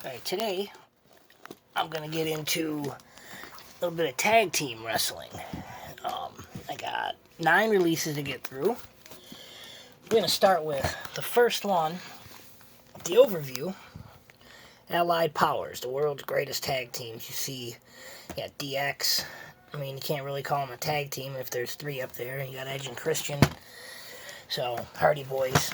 Alright, today I'm going to get into a little bit of tag team wrestling. I got 9 releases to get through. We're going to start with the first one, the overview. Allied Powers, the world's greatest tag teams. You see, you got DX. I mean, you can't really call them a tag team if there's 3 up there. You got Edge and Christian. So, Hardy Boys.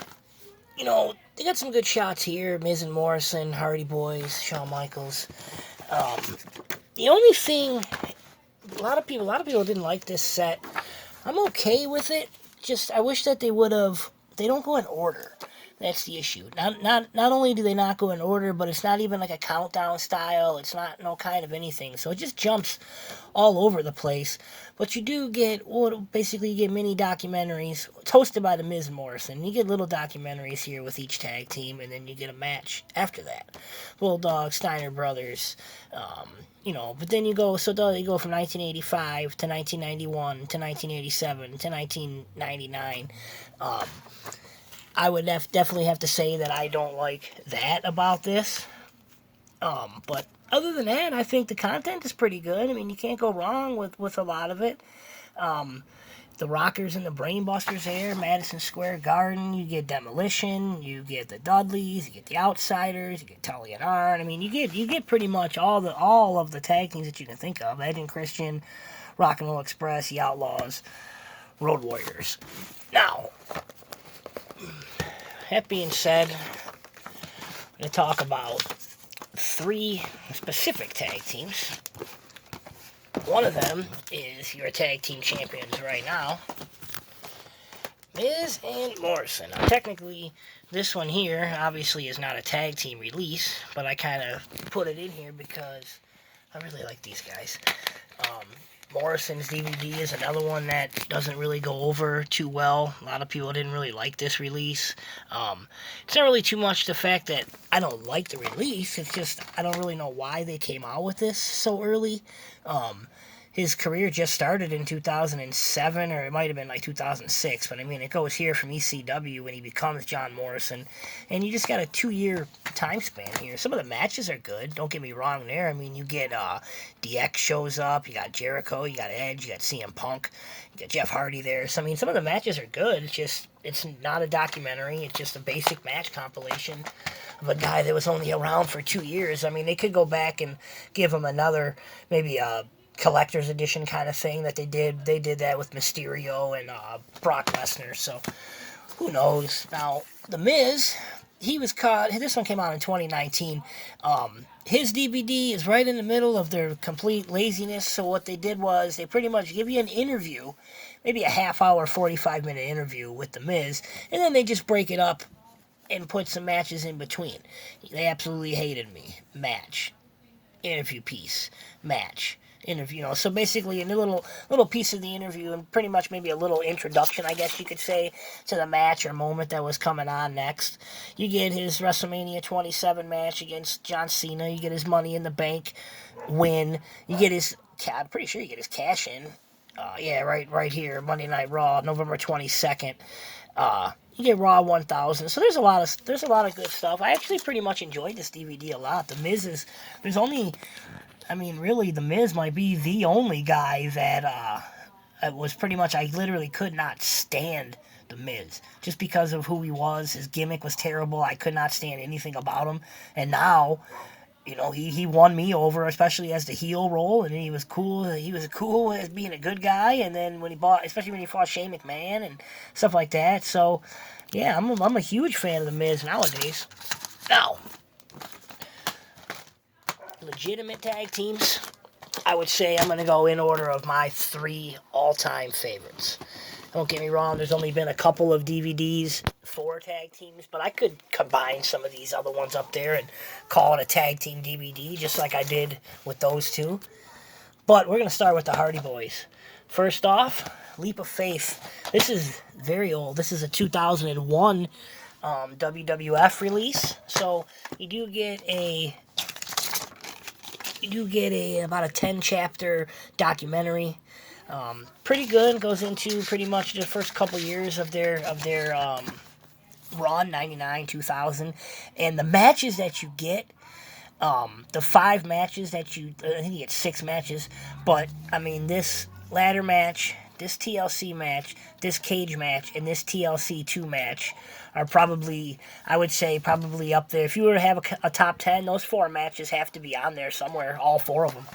You know, they got some good shots here. Miz and Morrison, Hardy Boys, Shawn Michaels. The only thing, a lot of people didn't like this set. I'm okay with it. Just, I wish that they would have, they don't go in order. That's the issue. Not only do they not go in order, but it's not even like a countdown style. It's not no kind of anything. So it just jumps all over the place. But you do get, well, basically you get mini documentaries. It's hosted by the Miz and Morrison. You get little documentaries here with each tag team, and then you get a match after that. Bulldog, Steiner Brothers, but then you go from 1985 to 1991 to 1987 to 1999. I would definitely have to say that I don't like that about this. But other than that, I think the content is pretty good. I mean, you can't go wrong with a lot of it. The Rockers and the Brainbusters there, Madison Square Garden. You get Demolition, you get the Dudleys, you get the Outsiders, you get Tully and Arn. I mean, you get pretty much all of the tag teams that you can think of. Edge and Christian, Rock and Roll Express, the Outlaws, Road Warriors. Now, that being said, I'm going to talk about 3 specific tag teams. One of them is your tag team champions right now, Miz and Morrison. Now, technically, this one here obviously is not a tag team release, but I kind of put it in here because I really like these guys. Morrison's DVD is another one that doesn't really go over too well. A lot of people didn't really like this release. It's not really too much the fact that I don't like the release. It's just I don't really know why they came out with this so early. His career just started in 2007, or it might have been like 2006, but I mean, it goes here from ECW when he becomes John Morrison, and you just got a 2-year time span here. Some of the matches are good, don't get me wrong there. I mean, you get DX shows up, you got Jericho, you got Edge, you got CM Punk, you got Jeff Hardy there. So, I mean, some of the matches are good. It's not a documentary, it's just a basic match compilation of a guy that was only around for 2 years. I mean, they could go back and give him another, maybe a collector's edition kind of thing that they did. They did that with Mysterio and Brock Lesnar, so who knows. Now, The Miz, he was caught, this one came out in 2019. His DVD is right in the middle of their complete laziness, so what they did was they pretty much give you an interview, maybe a half-hour, 45-minute interview with The Miz, and then they just break it up and put some matches in between. They absolutely hated me. Match. Interview piece. Match. Interview, so basically a little piece of the interview and pretty much maybe a little introduction, I guess you could say, to the match or moment that was coming on next. You get his WrestleMania 27 match against John Cena. You get his Money in the Bank win. You get his, I'm pretty sure you get his cash in. Right here, Monday Night Raw, November 22nd. You get Raw 1000. So there's a lot of good stuff. I actually pretty much enjoyed this DVD a lot. The Miz really, The Miz might be the only guy that was pretty much, I literally could not stand The Miz. Just because of who he was. His gimmick was terrible. I could not stand anything about him. And now, he won me over, especially as the heel role, and he was cool. He was cool as being a good guy, and then especially when he fought Shane McMahon and stuff like that. So, yeah, I'm a huge fan of The Miz nowadays. Now, legitimate tag teams, I would say I'm going to go in order of my 3 all-time favorites. Don't get me wrong, there's only been a couple of DVDs for tag teams, but I could combine some of these other ones up there and call it a tag team DVD, just like I did with those 2. But we're going to start with the Hardy Boys. First off, Leap of Faith. This is very old. This is a 2001 WWF release, so you do get about a 10-chapter documentary. Pretty good. Goes into pretty much the first couple years of their run, 99, 2000. And the matches that you get the 5 matches that I think you get 6 matches, but I mean this ladder match, this TLC match, this cage match, and this TLC 2 match are probably, I would say, probably up there. If you were to have a top 10, those 4 matches have to be on there somewhere, all 4 of them.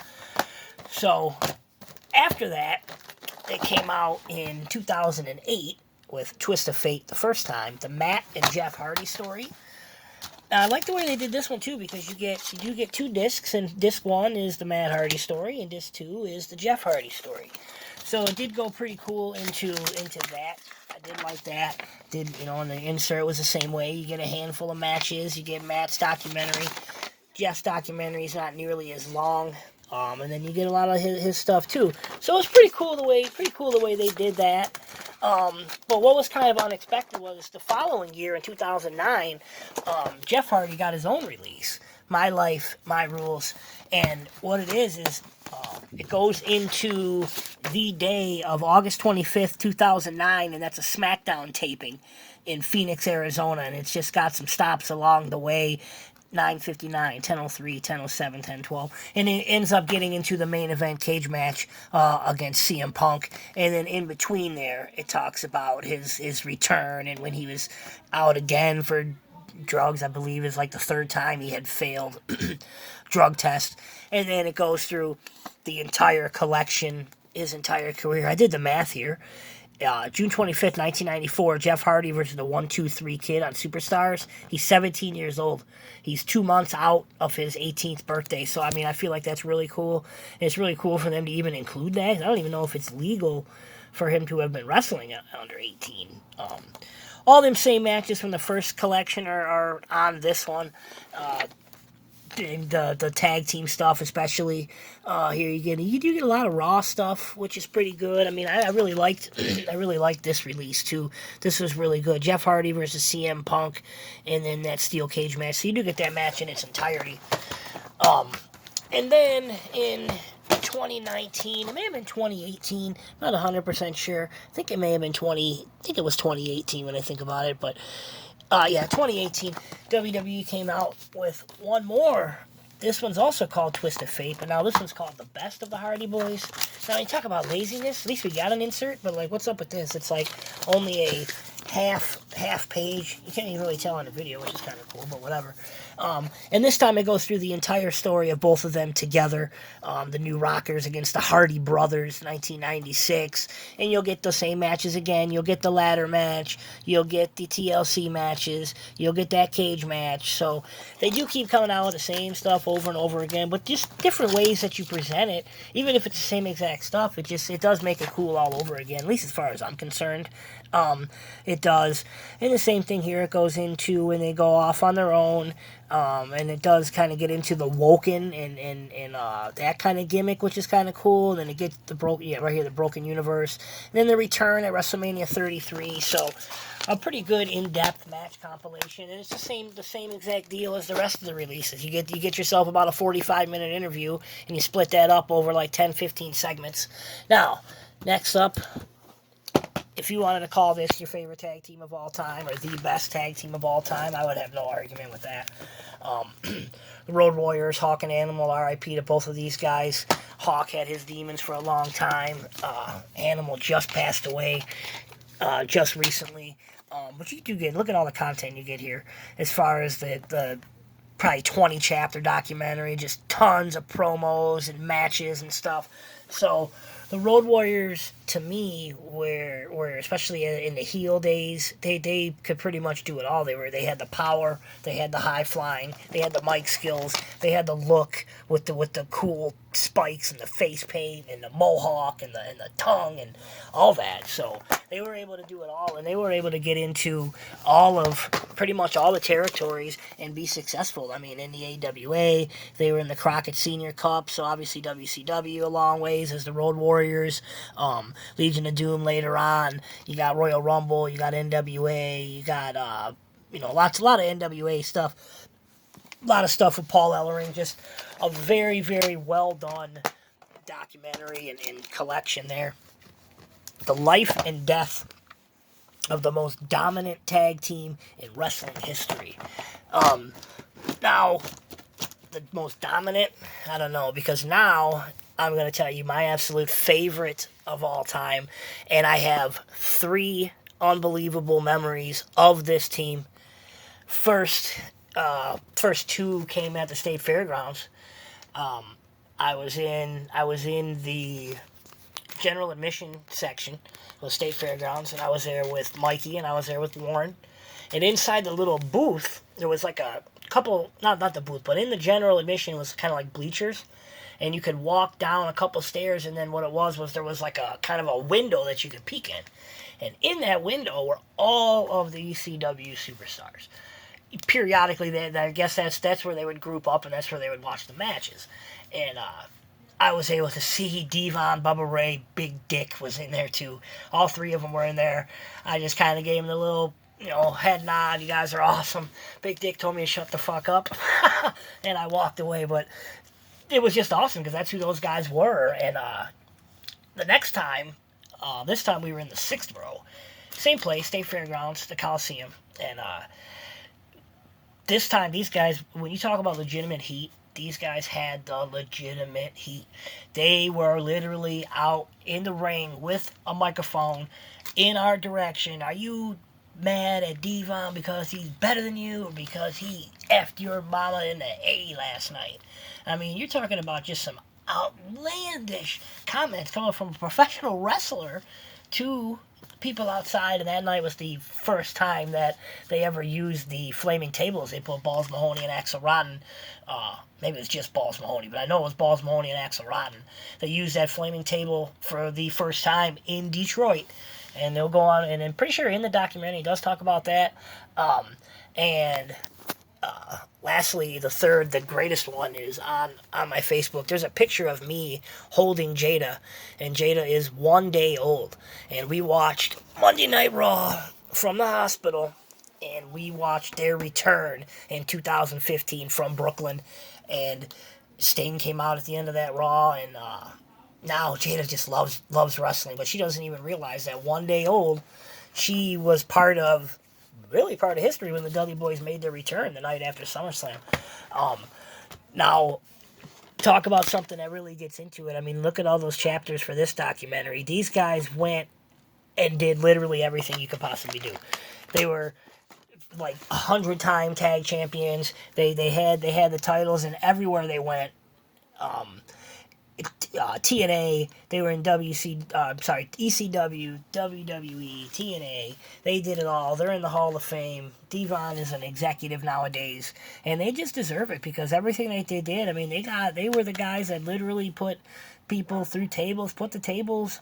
So, after that, it came out in 2008 with Twist of Fate the first time, the Matt and Jeff Hardy story. Now, I like the way they did this one, too, because you do get 2 discs, and disc 1 is the Matt Hardy story, and disc 2 is the Jeff Hardy story. So it did go pretty cool into that. I did like that. And the insert was the same way. You get a handful of matches. You get Matt's documentary. Jeff's documentary is not nearly as long. And then you get a lot of his stuff too. So it's pretty cool the way they did that. But what was kind of unexpected was the following year in 2009, Jeff Hardy got his own release, My Life, My Rules, and what it is it goes into the day of August 25th, 2009, and that's a SmackDown taping in Phoenix, Arizona, and it's just got some stops along the way. 9:59, 10:03, 10:07, 10:12, and it ends up getting into the main event cage match against CM Punk, and then in between there, it talks about his return and when he was out again for drugs. I believe is like the 3rd time he had failed drug test, and then it goes through the entire collection, his entire career. I did the math here. June 25th, 1994, Jeff Hardy versus the 1-2-3 Kid on Superstars. He's 17 years old. He's 2 months out of his 18th birthday. So, I mean, I feel like that's really cool. And it's really cool for them to even include that. I don't even know if it's legal for him to have been wrestling under 18. All them same matches from the first collection are on this one. The tag team stuff, especially here, you do get a lot of Raw stuff, which is pretty good. I mean, I really liked this release too. This was really good. Jeff Hardy versus CM Punk, and then that steel cage match. So you do get that match in its entirety. And then in 2019, it may have been 2018. Not 100% sure. I think it may have been I think it was 2018 when I think about it, but. 2018, WWE came out with one more. This one's also called Twist of Fate, but now this one's called The Best of the Hardy Boys. Now, you talk about laziness, at least we got an insert, but, what's up with this? It's, only a half page. You can't even really tell on the video, which is kind of cool, but whatever. And this time it goes through the entire story of both of them together, the New Rockers against the Hardy Brothers, 1996, and you'll get the same matches again. You'll get the ladder match, you'll get the TLC matches, you'll get that cage match. So they do keep coming out with the same stuff over and over again, but just different ways that you present it. Even if it's the same exact stuff, it does make it cool all over again, at least as far as I'm concerned. It does. And the same thing here, it goes into when they go off on their own, and it does kind of get into the Woken and that kind of gimmick, which is kind of cool. And then it gets the Broken Universe. And then the return at WrestleMania 33. So a pretty good in-depth match compilation, and it's the same exact deal as the rest of the releases. You get yourself about a 45-minute interview, and you split that up over 10-15 segments. Now, next up, if you wanted to call this your favorite tag team of all time or the best tag team of all time, I would have no argument with that. The Road Warriors, Hawk and Animal, R.I.P. to both of these guys. Hawk had his demons for a long time. Animal just passed away just recently. But you do look at all the content you get here as far as the probably 20 chapter documentary, just tons of promos and matches and stuff. So the Road Warriors, to me, were especially in the heel days, they could pretty much do it all. They had the power, they had the high flying, they had the mic skills, they had the look with the cool spikes and the face paint and the mohawk and the tongue and all that. So they were able to do it all, and they were able to get into pretty much all the territories and be successful. I mean, in the AWA, they were in the Crockett Senior Cup, so obviously WCW a long ways as the Road Warriors. Legion of Doom later on. You got Royal Rumble. You got NWA. You got a lot of NWA stuff. A lot of stuff with Paul Ellering. Just a very, very well done documentary and collection there. The life and death of the most dominant tag team in wrestling history. Now, the most dominant, I don't know, because now I'm going to tell you my absolute favorite of all time, and I have 3 unbelievable memories of this team. First 2 came at the state fairgrounds. I was in the general admission section of the state fairgrounds, and I was there with Mikey, and I was there with Warren. And inside the little booth, there was like a couple, not the booth, but in the general admission was kind of like bleachers. And you could walk down a couple stairs, and then what it was there was like a kind of a window that you could peek in. And in that window were all of the ECW superstars. Periodically, I guess that's where they would group up, and that's where they would watch the matches. And I was able to see Devon, Bubba Ray, Big Dick was in there too. All 3 of them were in there. I just kind of gave them the little, head nod. You guys are awesome. Big Dick told me to shut the fuck up, and I walked away. But it was just awesome because that's who those guys were. And the next time, this time we were in the 6th row, same place, State Fairgrounds, the Coliseum, and this time these guys, when you talk about legitimate heat, these guys had the legitimate heat. They were literally out in the ring with a microphone in our direction. Are you mad at Devon because he's better than you or because he effed your mama in the A last night? I mean, you're talking about just some outlandish comments coming from a professional wrestler to people outside, and that night was the first time that they ever used the flaming tables. They put Balls Mahoney and Axel Rotten, maybe it was just Balls Mahoney, but I know it was Balls Mahoney and Axel Rotten. They used that flaming table for the first time in Detroit, and they'll go on, and I'm pretty sure in the documentary it does talk about that. Lastly, the greatest one is on my Facebook. There's a picture of me holding Jada, and Jada is 1 day old. And we watched Monday Night Raw from the hospital, and we watched their return in 2015 from Brooklyn. And Sting came out at the end of that Raw, and now Jada just loves wrestling, but she doesn't even realize that 1 day old, she was part of history when the Dudley Boys made their return the night after SummerSlam. Now, talk about something that really gets into it. I mean, look at all those chapters for this documentary. These guys went and did literally everything you could possibly do. They were like 100-time tag champions. They had the titles, and everywhere they went, TNA, they were in ECW, WWE, TNA. They did it all. They're in the Hall of Fame. Devon is an executive nowadays, and they just deserve it because everything that they did. I mean, they were the guys that literally put people through tables, put the tables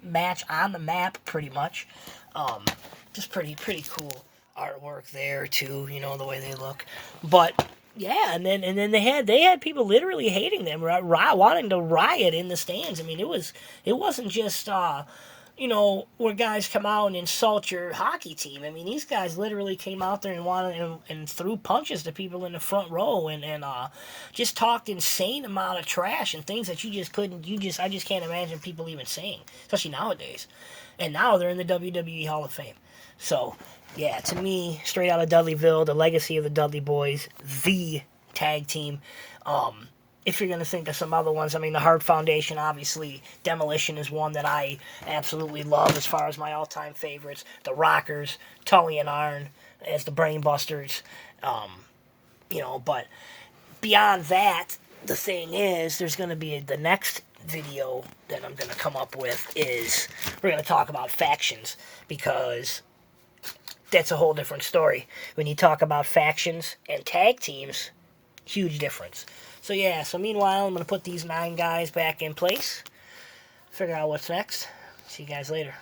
match on the map, pretty much. Just pretty cool artwork there too. The way they look, but. Yeah, and then they had people literally hating them, wanting to riot in the stands. I mean, it wasn't just where guys come out and insult your hockey team. I mean, these guys literally came out there and threw punches to people in the front row and just talked insane amount of trash and things that I just can't imagine people even saying, especially nowadays. And now they're in the WWE Hall of Fame. So. Yeah, to me, straight out of Dudleyville, the legacy of the Dudley Boys, the tag team. If you're going to think of some other ones, I mean, the Hart Foundation, obviously. Demolition is one that I absolutely love as far as my all-time favorites. The Rockers, Tully and Arn as the Brainbusters. But beyond that, the thing is, there's going to be the next video that I'm going to come up with is we're going to talk about factions because... that's a whole different story. When you talk about factions and tag teams, huge difference. So meanwhile, I'm going to put these 9 guys back in place, figure out what's next. See you guys later.